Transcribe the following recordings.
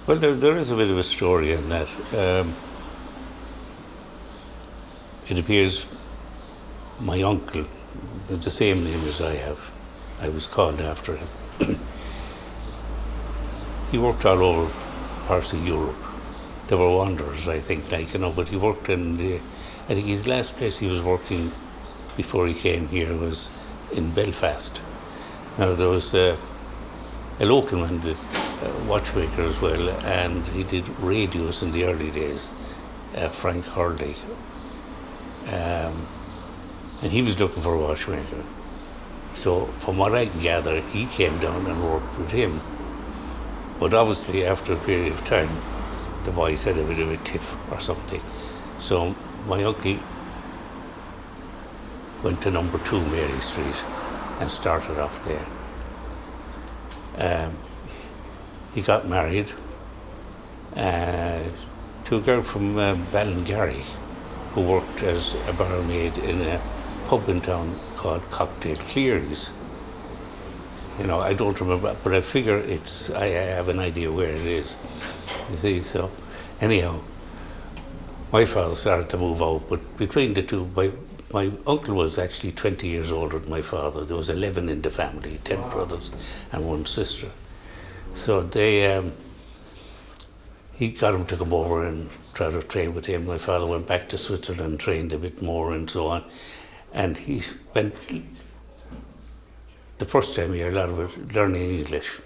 Well, there is a bit of a story in that. It appears my uncle, with the same name as I have, I was called after him. He worked all over parts of Europe. There were wanderers, I think, but he worked I think his last place he was working before he came here was in Belfast. Now, there was a local man, a watchmaker as well, and he did radios in the early days, Frank Hurley. And he was looking for a watchmaker. So, from what I can gather, he came down and worked with him. But obviously, after a period of time, the boys had a bit of a tiff or something. So, my uncle went to number 2 Mary Street and started off there. He got married to a girl from Ballingarry who worked as a barmaid in a pub in town called Cocktail Cleary's. I don't remember, but I figure I have an idea where it is. You see, so anyhow, my father started to move out, but between the two, my uncle was actually 20 years older than my father. There was 11 in the family, 10 brothers and 1 sister. So he got him to come over and try to train with him. My father went back to Switzerland, trained a bit more and so on. And he spent the first time here a lot of it learning English.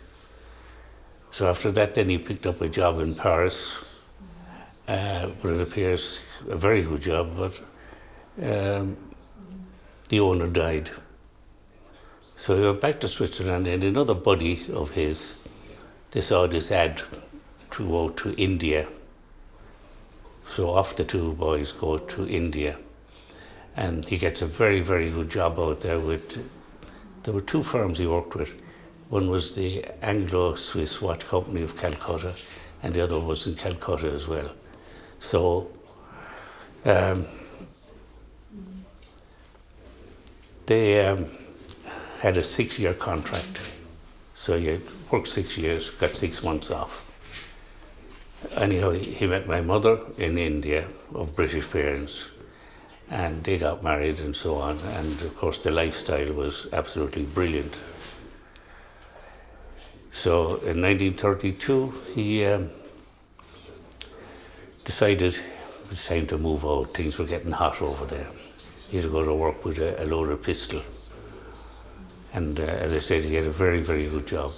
So after that, then he picked up a job in Paris, but it appears a very good job, but the owner died. So he went back to Switzerland, and another buddy of his, they saw this ad to go to India. So off the 2 boys go to India. And he gets a very, very good job out there there were 2 firms he worked with. One was the Anglo-Swiss Watch Company of Calcutta, and the other was in Calcutta as well. So they had a 6-year contract. So you worked 6 years, got 6 months off. Anyhow, he met my mother in India of British parents, and they got married and so on. And of course, the lifestyle was absolutely brilliant. So in 1932, he decided it was time to move out. Things were getting hot over there. He had to go to work with a loaded pistol. And as I said, he had a very, very good job.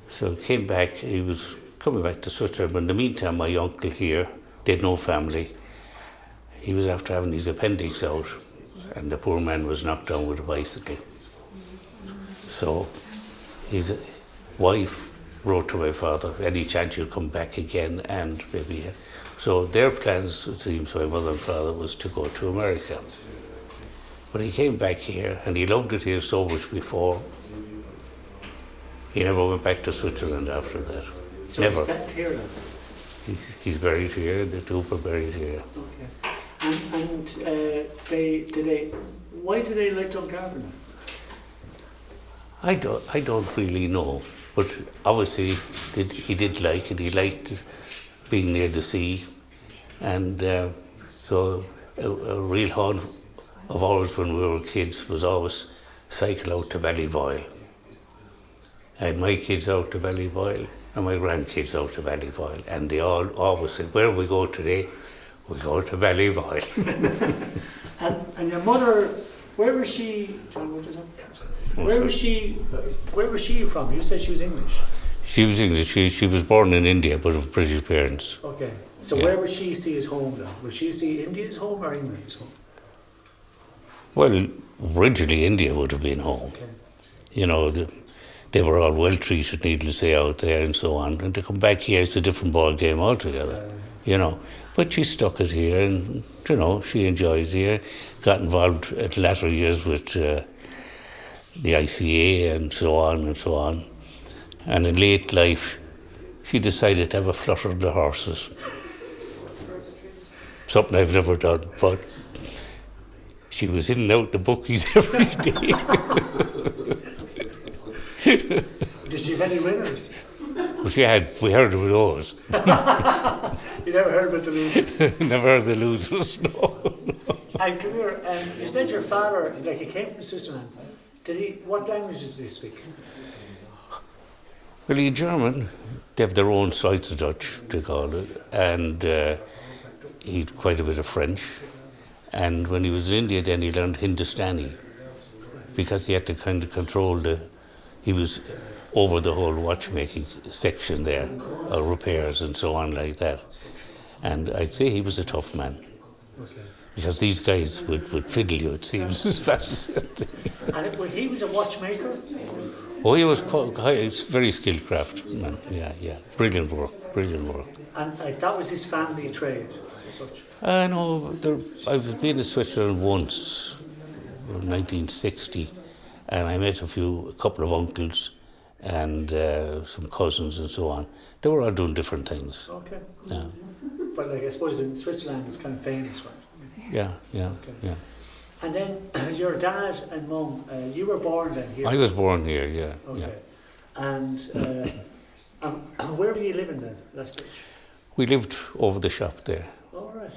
So he came back, he was coming back to Switzerland, but in the meantime, my uncle here, they had no family. He was after having his appendix out, and the poor man was knocked down with a bicycle. So his wife wrote to my father, any chance you'll come back again, and maybe. So their plans, it seems, my mother and father, was to go to America. But he came back here, and he loved it here so much before. He never went back to Switzerland after that. So never. He's set here then? He's buried here, the 2 are buried here. Okay. And why do they like Dungarvan? I don't really know, but obviously he did like it. He liked being near the sea, and so a real haunt of ours when we were kids was always cycle out to Ballyvoyle. I had my kids out to Ballyvoyle and my grandkids out to Ballyvoyle, and they all always said, "Where we go today? We go to Ballyvoyle." and your mother, where was she? John, what is that? Where was she from? You said she was English. She was English. She was born in India, but of British parents. Okay. So Yeah. where would she see as home then? Would she see India as home or England as home? Well, originally India would have been home. Okay. They were all well treated, needless to say, out there and so on. And to come back here, it's a different ball game altogether. But she stuck it here, and she enjoys here. Got involved at latter years with the ICA and so on and so on. And in late life, she decided to have a flutter of the horses. Something I've never done, but she was in and out the bookies every day. Did she have any winners? But we heard of those. You never heard about the losers? Never heard the losers, no. And come here, you said your father, like he came from Switzerland. What languages did he speak? Well, he's German. They have their own Dutch, they call it. And he had quite a bit of French. And when he was in India, then he learned Hindustani. Because he had to kind of control he was over the whole watchmaking section there, or repairs and so on like that. And I'd say he was a tough man. Okay. Because these guys would fiddle you, it seems, as fast as And he was a watchmaker? Oh, he was very skilled craftsman, yeah. Brilliant work. And that was his family trade, as such? No, I've been to Switzerland once, in 1960, and I met a couple of uncles and some cousins and so on. They were all doing different things. Okay. Yeah. But I suppose in Switzerland it's kind of famous for it. Yeah. And then your dad and mum, you were born then here? I was born here, yeah. Okay. Yeah. And where were you living then at that stage? We lived over the shop there. All right.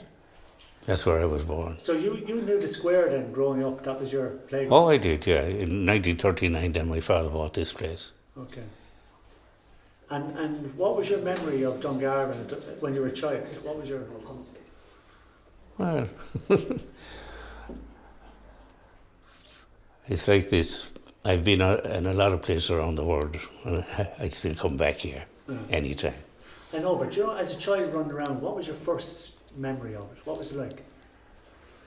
That's where I was born. So you knew the square then growing up, that was your playground? Oh, I did, yeah. In 1939 then my father bought this place. Okay. And what was your memory of Dungarvan when you were a child? What was your... Well, it's like this. I've been in a lot of places around the world, and I'd still come back here anytime. I know, but as a child running around, what was your first memory of it? What was it like?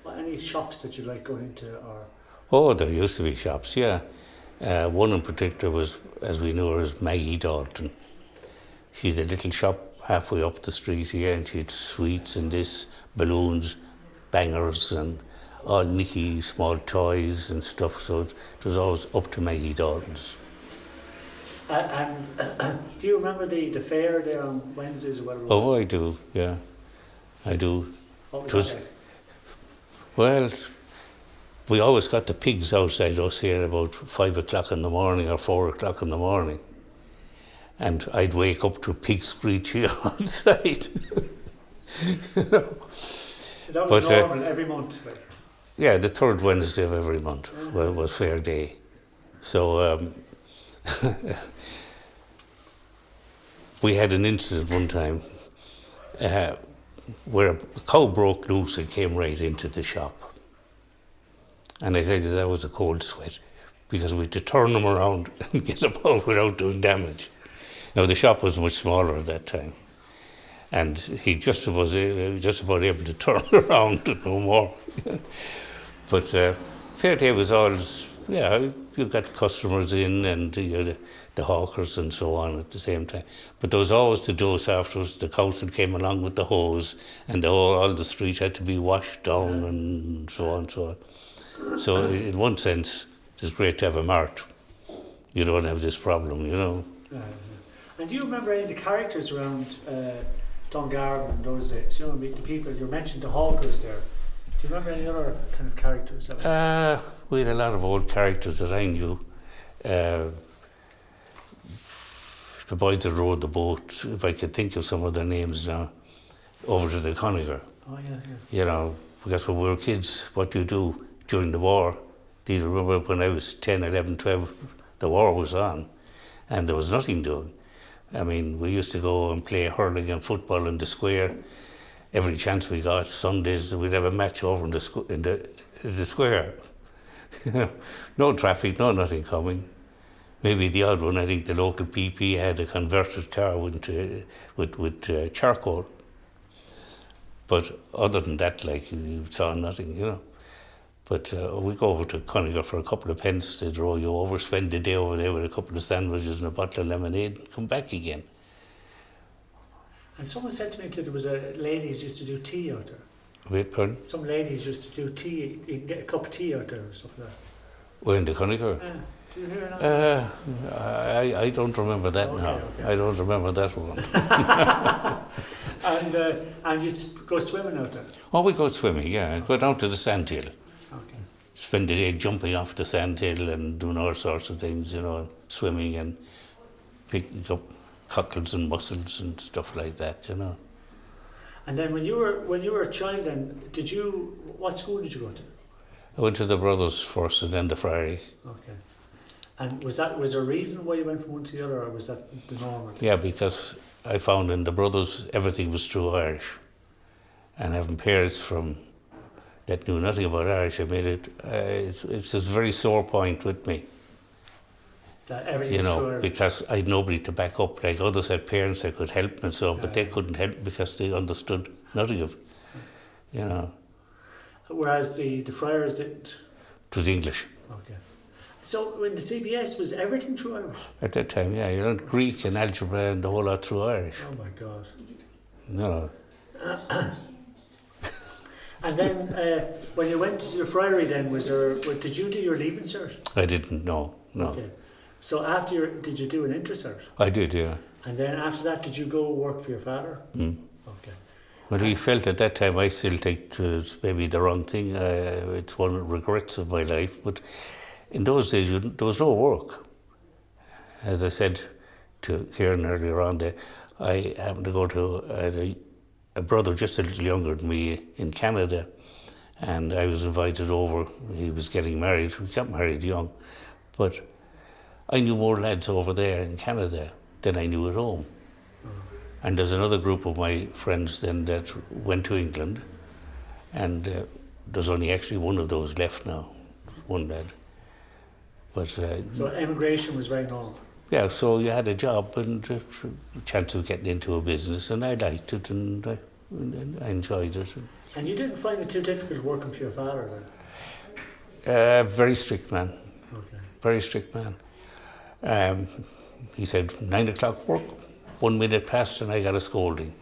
Any shops that you like going into? Oh, there used to be shops, yeah. One in particular was, as we know her, as Maggie Dalton. She's a little shop halfway up the street here, and she had sweets and balloons, bangers, and all Mickey small toys and stuff. So it was always up to Maggie Dalton's. And do you remember the fair there on Wednesdays or whatever it was? Oh, I do, yeah. I do. What was that like? Well, we always got the pigs outside us here about 5 o'clock in the morning or 4 o'clock in the morning. And I'd wake up to pig screeching outside. That was normal every month? Like. Yeah, the third Wednesday of every month was fair day. So we had an incident one time where a cow broke loose and came right into the shop. And I tell you, that was a cold sweat, because we had to turn them around and get them out without doing damage. Now, the shop was much smaller at that time, and he just was just about able to turn around and no more. But fair day was always, you got customers in, and the hawkers and so on at the same time. But there was always the dose afterwards. The council came along with the hose, and all the street had to be washed down and so on and so on. So in one sense, it's great to have a mart. You don't have this problem, you know. And do you remember any of the characters around Dungarvan in those days? You know, the people, you mentioned the hawkers there. Do you remember any other kind of characters? We had a lot of old characters that I knew. The boys that rowed the boat, if I could think of some of their names now, over to the Conager. Oh, yeah. You know, because when we were kids, what you do during the war, these remember when I was 10, 11, 12, the war was on, and there was nothing doing. I mean, we used to go and play hurling and football in the square. Every chance we got, Sundays, we'd have a match over in the square. No traffic, no nothing coming. Maybe the odd one, I think the local PP had a converted car with charcoal. But other than that, like, you saw nothing, you know. But we go over to Conager for a couple of pence, they'd row you over, spend the day over there with a couple of sandwiches and a bottle of lemonade, and come back again. And someone said to me that there was ladies used to do tea out there. Wait, pardon? Some ladies used to do tea, you can get a cup of tea out there and stuff like that. Well, in the Conager? Do you hear that? I don't remember that now. Okay. I don't remember that one. And you'd go swimming out there? Oh, we go swimming, yeah. Go down to the sandhill. Okay. Spend the day jumping off the sandhill and doing all sorts of things, you know, swimming and picking up cockles and mussels and stuff like that, you know. And then when you were a child, then what school did you go to? I went to the Brothers first and then the Friary. Okay. And was there a reason why you went from one to the other, or was that the normal? Yeah, because I found in the Brothers everything was true Irish. And having parents that knew nothing about Irish, I made it, it's a very sore point with me. That everything's true Irish. Because I had nobody to back up. Like others had parents that could help and so, but they couldn't help because they understood nothing of, you know. Whereas the Friars didn't. It was English. Okay. So when the CBS, was everything true Irish? At that time, yeah, you learned Greek and algebra and the whole lot through Irish. Oh my God. No. And then when you went to the Friary then, did you do your Leaving Cert? I didn't, no. Okay. So did you do an Inter-Cert? I did, yeah. And then after that, did you go work for your father? Mm. Okay. Well, he felt at that time, I still think it was maybe the wrong thing. It's one of the regrets of my life. But in those days, there was no work. As I said to Kieran earlier on there, I happened to go to a brother just a little younger than me in Canada, and I was invited over. He was getting married. We got married young, but I knew more lads over there in Canada than I knew at home. And there's another group of my friends then that went to England, and there's only actually one of those left now, one lad. But so emigration was very normal. Yeah, so you had a job and a chance of getting into a business, and I liked it and I enjoyed it. And you didn't find it too difficult working for your father then? Very strict man. Okay. Very strict man. He said 9 o'clock work, 1 minute passed and I got a scolding.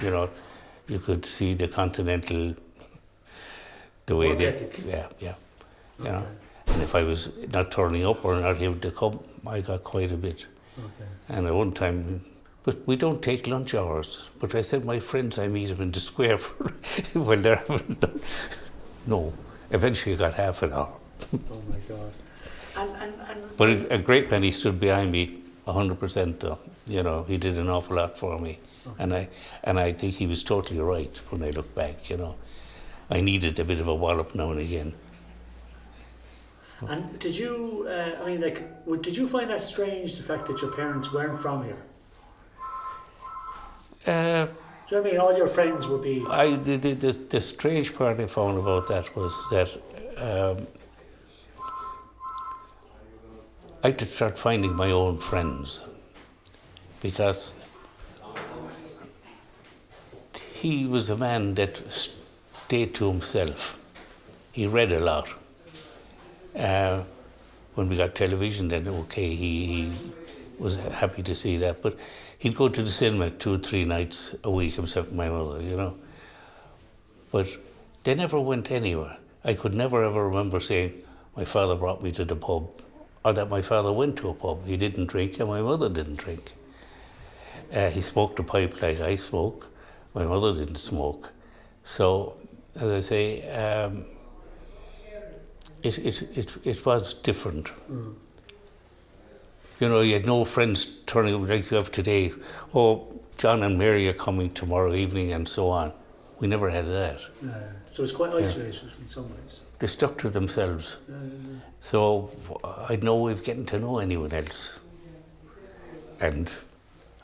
You know, you could see the continental, the way work they, ethic. yeah. Okay. You know. And if I was not turning up or not able to come, I got quite a bit. Okay. And at one time, but we don't take lunch hours. But I said, my friends, I meet them in the square when they're having lunch. No, eventually I got half an hour. Oh my God. But a great many stood behind me 100% though. You know, he did an awful lot for me. Okay. And I think he was totally right when I look back, you know. I needed a bit of a wallop now and again. And did you, did you find that strange, the fact that your parents weren't from here? Do you know what I mean? All your friends would be... The strange part I found about that was that I had to start finding my own friends, because he was a man that stayed to himself. He read a lot. When we got television, then okay, he was happy to see that. But he'd go to the cinema 2 or 3 nights a week, himself and my mother, you know. But they never went anywhere. I could never ever remember saying, my father brought me to the pub, or that my father went to a pub. He didn't drink and my mother didn't drink. He smoked a pipe like I smoke. My mother didn't smoke. So, as I say, it was different. Mm. You know, you had no friends turning up like you have today. Oh, John and Mary are coming tomorrow evening and so on. We never had that. So it's quite isolated in some ways. They stuck to themselves. So I'd no way of getting to know anyone else. And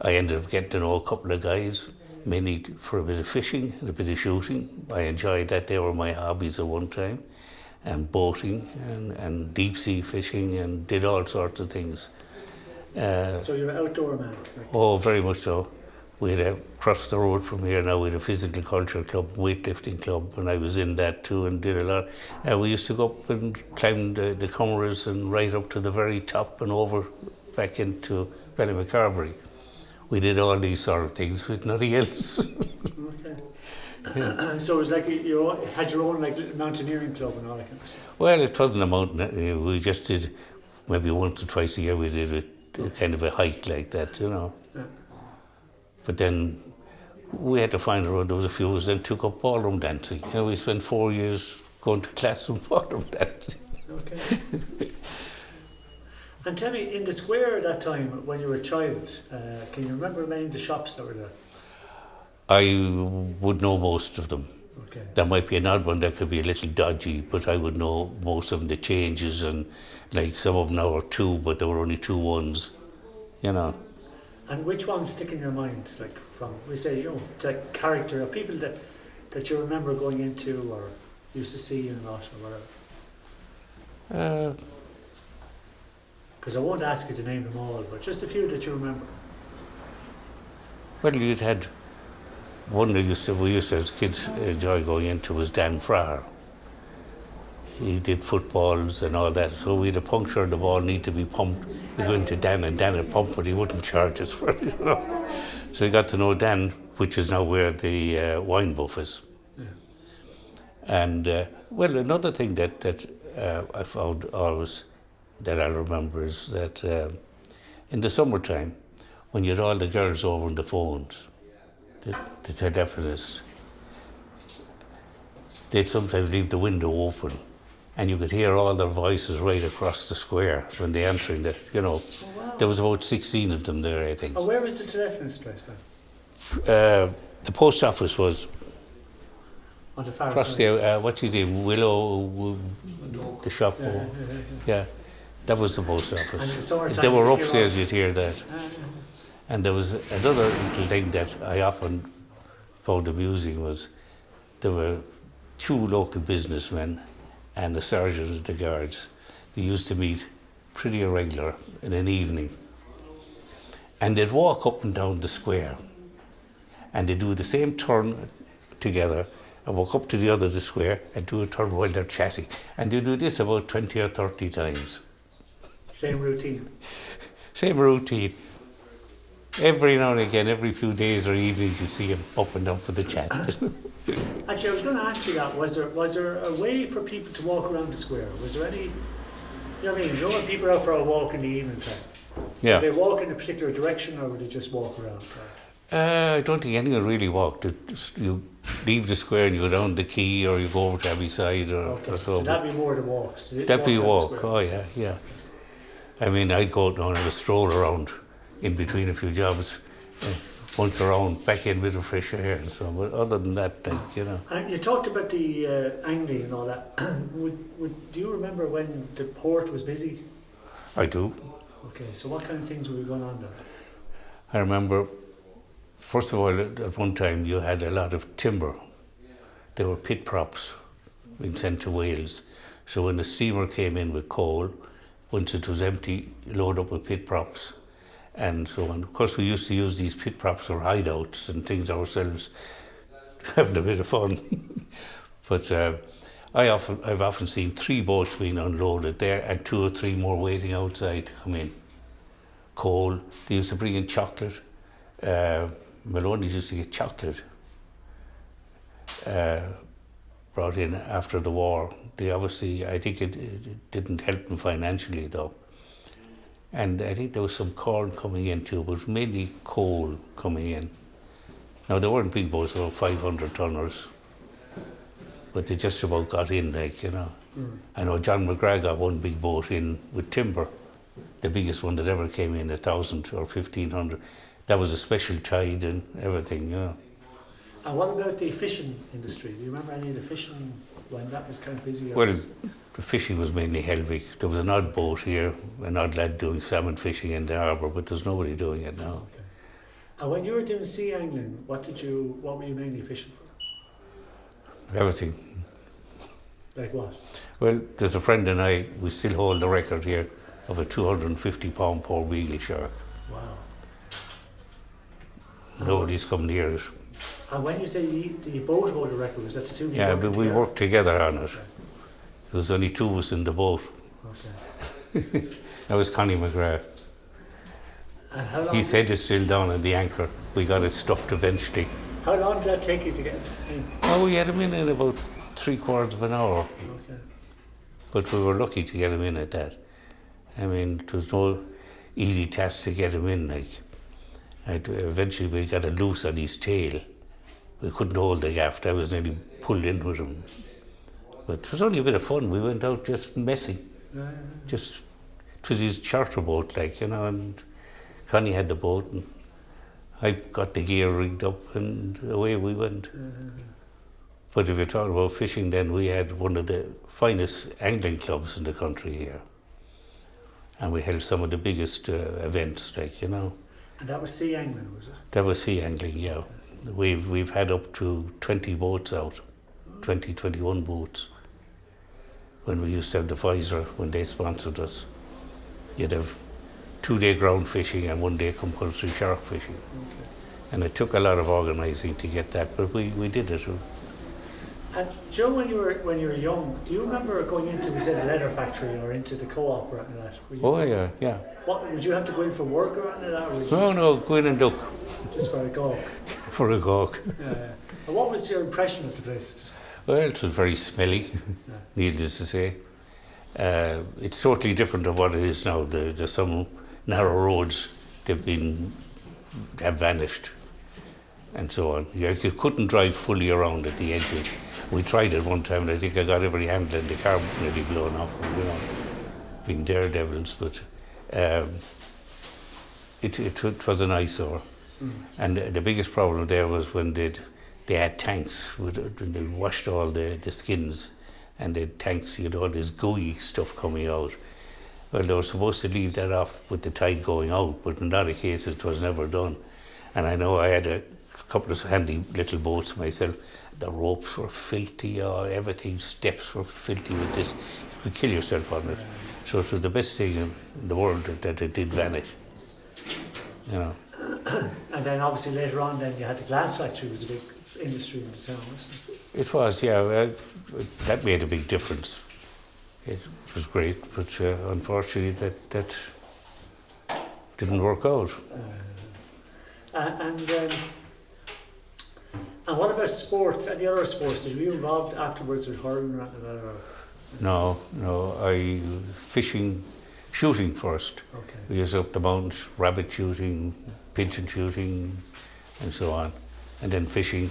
I ended up getting to know a couple of guys, mainly for a bit of fishing and a bit of shooting. I enjoyed that. They were my hobbies at one time. And boating and deep sea fishing, and did all sorts of things. So you're an outdoor man? Right? Oh, very much so. We had across the road from here now, we had a physical culture club, weightlifting club, and I was in that too and did a lot. We used to go up and climb the Cumbers and right up to the very top and over back into Ballymacarbery. We did all these sort of things with nothing else. Okay. Yeah. So it was like you had your own like mountaineering club and all that kind of stuff? Well, it wasn't a mountain. We just did, maybe once or twice a year, we did a kind of a hike like that, you know. Yeah. But then we had to find a road. There was a few of us then took up ballroom dancing. And we spent 4 years going to class in ballroom dancing. Okay. And tell me, in the square at that time, when you were a child, can you remember many of the shops that were there? I would know most of them. Okay. There might be an odd one that could be a little dodgy, but I would know most of them, the changes, and like some of them now are 2, but there were only 2 ones, you know. And which ones stick in your mind, like from, we say, you know, like character, or people that you remember going into or used to see in a lot or whatever? Because I won't ask you to name them all, but just a few that you remember. Well, you'd had one that we used to as kids enjoy going into was Dan Fryer. He did footballs and all that, so we had a puncture, the ball need to be pumped. We go into Dan and Dan had pumped, but he wouldn't charge us for it, you know. So we got to know Dan, which is now where the wine buff is. Yeah. And well, another thing that I found always that I remember is that in the summertime, when you had all the girls over on the phones, the telephonists, they'd sometimes leave the window open, and you could hear all their voices right across the square when they answering the, you know. Oh, wow. There was about 16 of them there, I think. Oh, where was the telephonist place then? The post office was On the far across side. the, what do you do, Willow, the shop. Yeah, that was the post And in the office. summertime They were you'd hear upstairs, all- you'd hear that. And there was another little thing that I often found amusing was there were 2 local businessmen and a sergeant of the guards. They used to meet pretty irregular in an evening. And they'd walk up and down the square and they'd do the same turn together and walk up to the other the square and do a turn while they're chatting. And they do this about 20 or 30 times. Same routine. Same routine. Every now and again, every few days or evenings, you see him up and down for the chat. Actually, I was going to ask you that. Was there a way for people to walk around the square? Was there any, you know what I mean? You know when people are out for a walk in the evening time? Yeah. Would they walk in a particular direction or would they just walk around? I don't think anyone really walked. You leave the square and you go down the quay or you go over to Abbey Side Okay, or so so. that'd be more the walks. That'd be a around the walk. square. Oh, yeah, yeah. I mean, I'd go out now and have a stroll around in between a few jobs, once around, back in with a fresh air and so on. But other than that, like, you know. And you talked about the angling and all that. Do you remember when the port was busy? I do. Okay, so what kind of things were going on there? I remember, first of all, at one time you had a lot of timber. There were pit props being sent to Wales. So when the steamer came in with coal, once it was empty, you load up with pit props and so on. Of course, we used to use these pit props for hideouts and things ourselves, having a bit of fun. But I've often seen 3 boats being unloaded there and 2 or 3 more waiting outside to come in. Coal, they used to bring in chocolate. Maloney's used to get chocolate brought in after the war. They obviously, I think it didn't help them financially though. And I think there was some corn coming in too, but mainly coal coming in. Now they weren't big boats, they were 500 tonners, but they just about got in, like, you know. I know John McGrath got one big boat in with timber, the biggest one that ever came in, 1,000 or 1,500. That was a special tide and everything, you know. And what about the fishing industry? Do you remember any of the fishing when that was kind of busy? Well, the fishing was mainly Helvig. There was an odd boat here, an odd lad doing salmon fishing in the harbour, but there's nobody doing it now. Okay. And when you were doing sea angling, what were you mainly fishing for? Everything. Like what? Well, there's a friend and I, we still hold the record here of a 250-pound poor beagle shark. Wow. Nobody's come near it. And when you say the boat hold the record, was that the 2 of you Yeah, working but we together? worked together on it. Okay. There was only 2 of us in the boat. Okay. That was Connie McGrath. And how long? His head is still down on the anchor. We got it stuffed eventually. How long did that take you to get in? Oh, we had him in about 3/4 of an hour. Okay. But we were lucky to get him in at that. I mean, it was no easy task to get him in, like. Eventually we got a loose on his tail. We couldn't hold the gaff. I was nearly pulled in with him. But it was only a bit of fun. We went out just messing. Just, it it was his charter boat, like, and Connie had the boat, and I got the gear rigged up, and away we went. But if you talk about fishing, then we had one of the finest angling clubs in the country here. And we held some of the biggest events, like, And that was sea angling, was it? That was sea angling, yeah. We've had up to 20 boats out, 21 boats. When we used to have the Pfizer, when they sponsored us, you'd have 2-day ground fishing and 1-day compulsory shark fishing. Okay. And it took a lot of organising to get that, but we did it. And Joe, when you were young, do you remember going into, we said, a leather factory or into the co-op or anything like that? Oh yeah. What, would you have to go in for work or anything like that? Or would you No, go in and look. just for a go? For a gawk. Yeah. And what was your impression of the places? Well, it was very smelly, needless to say. It's totally different to what it is now. There's some narrow roads, have vanished, and so on. You couldn't drive fully around at the edges. We tried it one time, and I think I got every handle in the car nearly blown off, being daredevils, but it was an eyesore. And the biggest problem there was when they had tanks, when they washed all the skins, and the tanks, you had all this gooey stuff coming out. Well, they were supposed to leave that off with the tide going out, but in that case it was never done. And I know I had a couple of handy little boats myself. The ropes were filthy, or everything, steps were filthy with this. You could kill yourself on it. So it was the best thing in the world that it did vanish. And then obviously later on then you had the glass factory, was a big industry in the town, wasn't it? It was, yeah. That made a big difference. It was great, but unfortunately that didn't work out. And what about sports? Any other sports? Did you be involved afterwards with hurling or anything like that? No. Shooting first. Okay. We used up the mountains, rabbit shooting, pigeon shooting, and so on. And then fishing,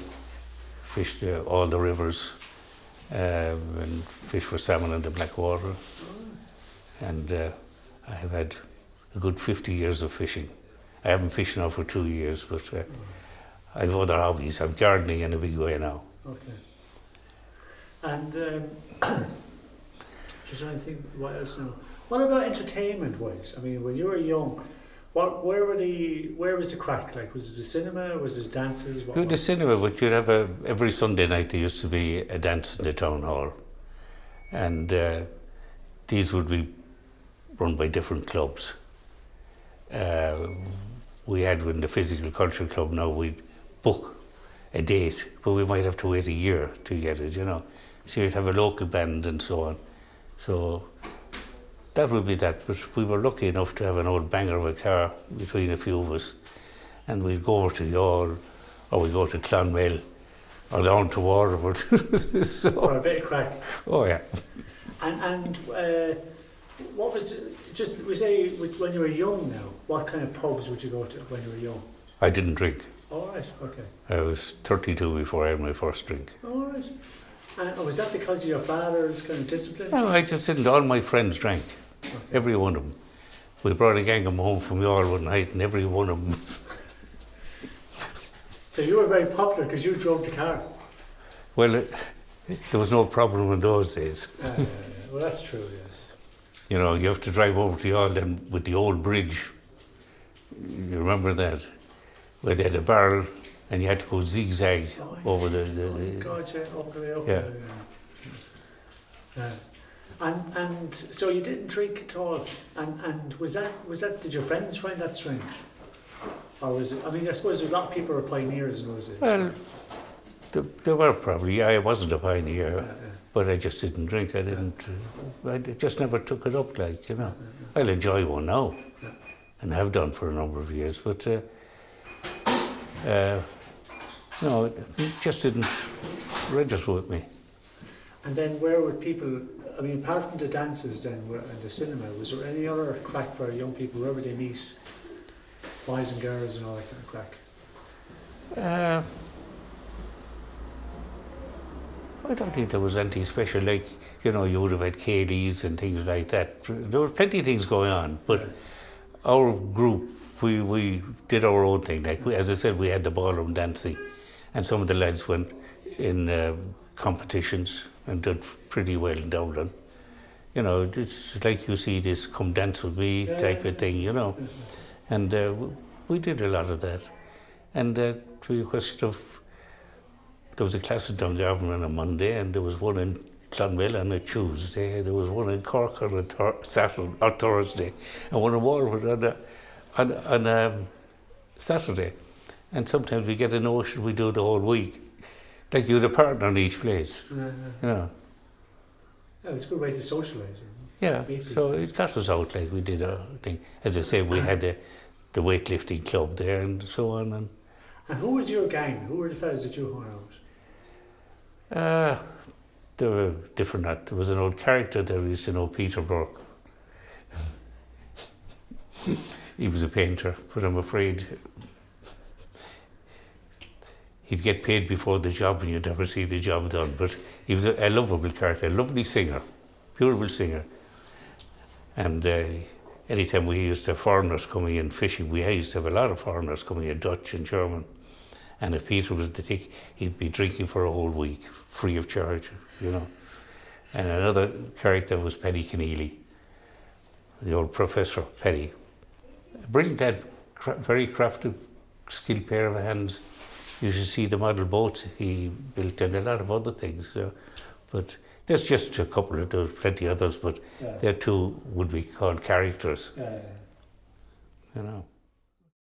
fished all the rivers, and fished for salmon in the Blackwater. And I have had a good 50 years of fishing. I haven't fished now for 2 years, but I have other hobbies. I'm gardening in a big way now. Okay. And just trying to think what else now. What about entertainment-wise? I mean, when you were young, where was the crack? Like, was it the cinema? Was it dances? We had the cinema, but you'd have every Sunday night there used to be a dance in the town hall, and these would be run by different clubs. We had in the Physical Culture Club now, we'd book a date, but we might have to wait a year to get it, So you'd have a local band and so on. So that would be that. But we were lucky enough to have an old banger of a car between a few of us, and we'd go over to Youghal, or we'd go to Clonmel, or down to Waterford. For a bit of crack. Oh yeah. And what was just, we say when you were young now, what kind of pubs would you go to when you were young? I didn't drink. All right, okay. I was 32 before I had my first drink. All right. And was that because of your father's kind of discipline? No, I just didn't. All my friends drank. Okay. Every one of them. We brought a gang of them home from Youghal one night, and every one of them. So you were very popular because you drove the car. Well, there was no problem in those days. Well, that's true, yeah. You have to drive over to Youghal then with the old bridge. You remember that? Where they had a barrel and you had to go zigzag over the God, yeah, up the way up. Yeah. And so you didn't drink at all. And was that? Did your friends find that strange? Or was it? I mean, I suppose a lot of people were pioneers in those days. Well, there were probably. I wasn't a pioneer, but I just didn't drink. I didn't. I just never took it up. I'll enjoy one now, and have done for a number of years. But no, it just didn't register with me. And then where would people? I mean, apart from the dances, then and the cinema, was there any other crack for young people wherever they meet, boys and girls and all that kind of crack? I don't think there was anything special. Like, you know, you would have had Kayleys and things like that. There were plenty of things going on, but our group, we did our own thing. Like, as I said, we had the ballroom dancing, and some of the lads went in competitions and did pretty well in Dublin. You know, it's like you see this "come dance with me" type of thing, you know. And we did a lot of that. And to your question of, there was a class at Dungarvan on a Monday, and there was one in Clonmel on a Tuesday, there was one in Cork on a Saturday or Thursday, and one in Waterford on a Saturday. And sometimes we get a notion we do the whole week. Like you had a partner in each place, you know. Yeah, it's a good way to socialise. Yeah, so it got us out, like we did our thing. As I say, we had the weightlifting club there and so on. And who was your gang? Who were the fellas that you hung out? There were different. There was an old character there we used to know, Peter Burke. He was a painter, but I'm afraid he'd get paid before the job and you'd never see the job done. But he was a lovable character, a lovely singer, beautiful singer. And anytime we used to have foreigners coming in fishing, we used to have a lot of foreigners coming in, Dutch and German. And if Peter was the tick, he'd be drinking for a whole week, free of charge, you know. And another character was Penny Keneally, the old Professor Penny. A brilliant lad, very crafty, skilled pair of hands. You should see the model boats he built and a lot of other things. But there's just a couple of, there's plenty others, but there two would be called characters, you know.